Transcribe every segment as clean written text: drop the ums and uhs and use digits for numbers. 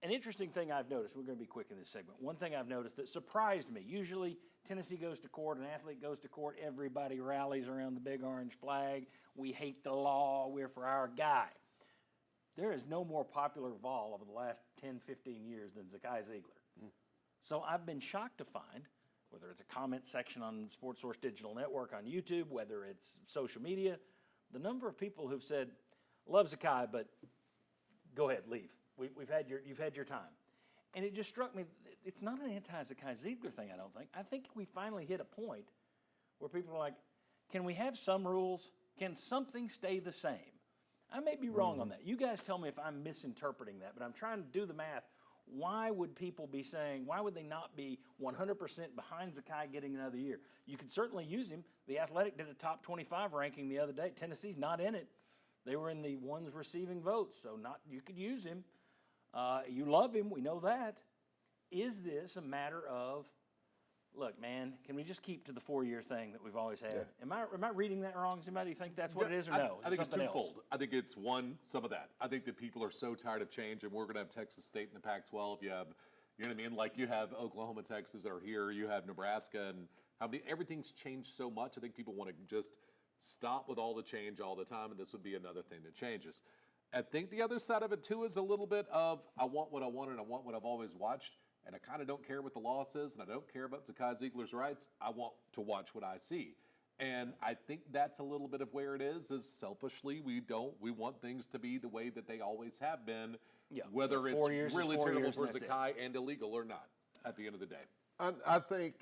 An interesting thing I've noticed, we're going to be quick in this segment. One thing I've noticed that surprised me, usually Tennessee goes to court, an athlete goes to court, everybody rallies around the big orange flag. We hate the law, we're for our guy. There is no more popular Vol over the last 10, 15 years than Zakai Zeigler. So I've been shocked to find, whether it's a comment section on Sports Source Digital Network on YouTube, whether it's social media, the number of people who've said, love Zakai, but go ahead, leave. You've had your time. And it just struck me, it's not an anti-Zakai Zeigler thing, I don't think. I think we finally hit a point where people are like, can we have some rules? Can something stay the same? I may be wrong on that. You guys tell me if I'm misinterpreting that, but I'm trying to do the math. Why would people be saying, why would they not be 100% behind Zakai getting another year? You could certainly use him. The Athletic did a top 25 ranking the other day. Tennessee's not in it. They were in the ones receiving votes, so you could use him. You love him, we know that. Is this a matter of, look, man, can we just keep to the 4-year thing that we've always had? Yeah. Am I reading that wrong? Does anybody think that's what it is or no? I think it's twofold. I think it's some of that. I think that people are so tired of change, and we're going to have Texas State in the Pac-12. You have, you know what I mean? Like you have Oklahoma, Texas are here. You have Nebraska, and everything's changed so much. I think people want to just stop with all the change all the time, and this would be another thing that changes. I think the other side of it, too, is a little bit of I want what I want and I want what I've always watched, and I kind of don't care what the law says, and I don't care about Zakai Zeigler's rights. I want to watch what I see. And I think that's a little bit of where it is selfishly, we want things to be the way that they always have been, whether so it's really terrible for Zakai and illegal or not at the end of the day. I think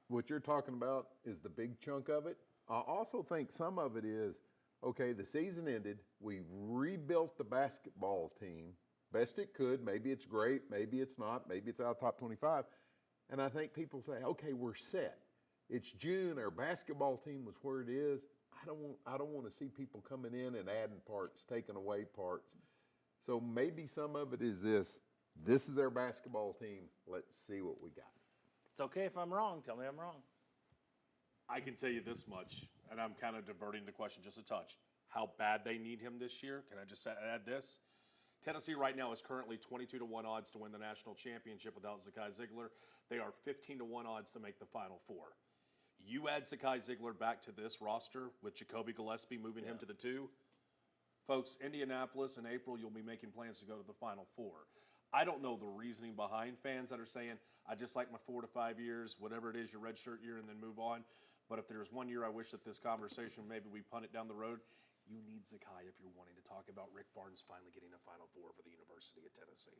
what you're talking about is the big chunk of it. I also think some of it is, okay, the season ended. We rebuilt the basketball team best it could. Maybe it's great. Maybe it's not. Maybe it's out of top 25. And I think people say, okay, we're set. It's June. Our basketball team was where it is. I don't want to see people coming in and adding parts, taking away parts. So maybe some of it is this. This is our basketball team. Let's see what we got. It's okay if I'm wrong. Tell me I'm wrong. I can tell you this much, and I'm kind of diverting the question just a touch. How bad they need him this year? Can I just add this? Tennessee right now is currently 22-1 odds to win the national championship without Zakai Zeigler. They are 15-1 odds to make the Final Four. You add Zakai Zeigler back to this roster with Jacoby Gillespie moving him to the 2. Folks, Indianapolis in April, you'll be making plans to go to the Final Four. I don't know the reasoning behind fans that are saying, I just like my 4 to 5 years, whatever it is, your redshirt year, and then move on. But if there's 1 year I wish that this conversation, maybe we punt it down the road, you need Zakai if you're wanting to talk about Rick Barnes finally getting a Final Four for the University of Tennessee.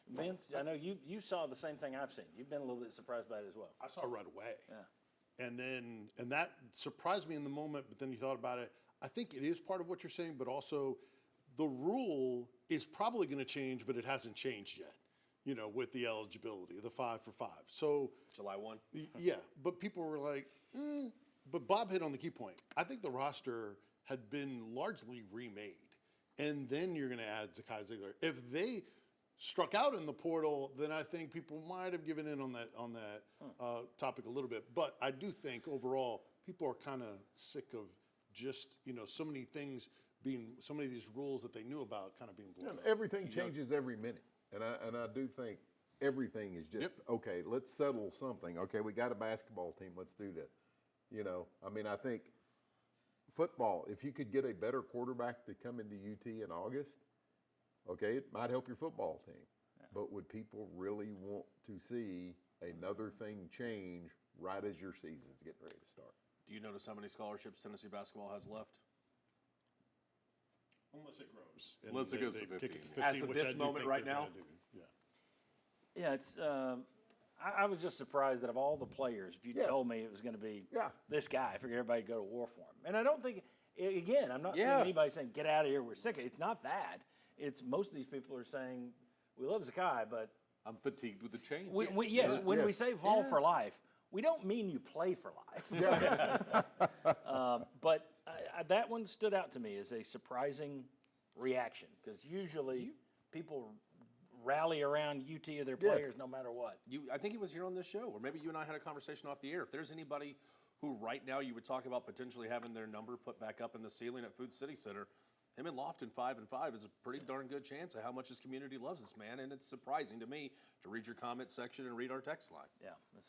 Vince, I know you saw the same thing I've seen. You've been a little bit surprised by it as well. I saw it right away. Yeah. And that surprised me in the moment, but then you thought about it. I think it is part of what you're saying, but also the rule is probably going to change, but it hasn't changed yet, with the eligibility, the 5 for 5. So July 1? Yeah, but people were like, But Bob hit on the key point. I think the roster had been largely remade, and then you're going to add Zakai Zeigler. If they struck out in the portal, then I think people might have given in on that topic a little bit. But I do think overall people are kind of sick of just so many things being, so many of these rules that they knew about kind of being blown. Everything changes every minute, and I do think everything is just okay. Let's settle something. Okay, we got a basketball team. Let's do that. I think football. If you could get a better quarterback to come into UT in August, okay, it might help your football team. Yeah. But would people really want to see another thing change right as your season's getting ready to start? Do you notice how many scholarships Tennessee basketball has left? Unless it grows. Unless it goes to 15. As of this moment right now? Yeah, it's I was just surprised that of all the players, if you told me it was going to be this guy, I figured everybody would go to war for him. And I don't think, again, I'm not seeing anybody saying, get out of here, we're sick of it. It's not that. It's most of these people are saying, we love Zakai, but I'm fatigued with the change. When we say Vol for life, we don't mean you play for life. But that one stood out to me as a surprising reaction, because usually people rally around UT or their players no matter what. I think he was here on this show, or maybe you and I had a conversation off the air. If there's anybody who right now you would talk about potentially having their number put back up in the ceiling at Food City Center, him and Lofton 5-5 is a pretty darn good chance of how much his community loves this man, and it's surprising to me to read your comment section and read our text line. Yeah, that's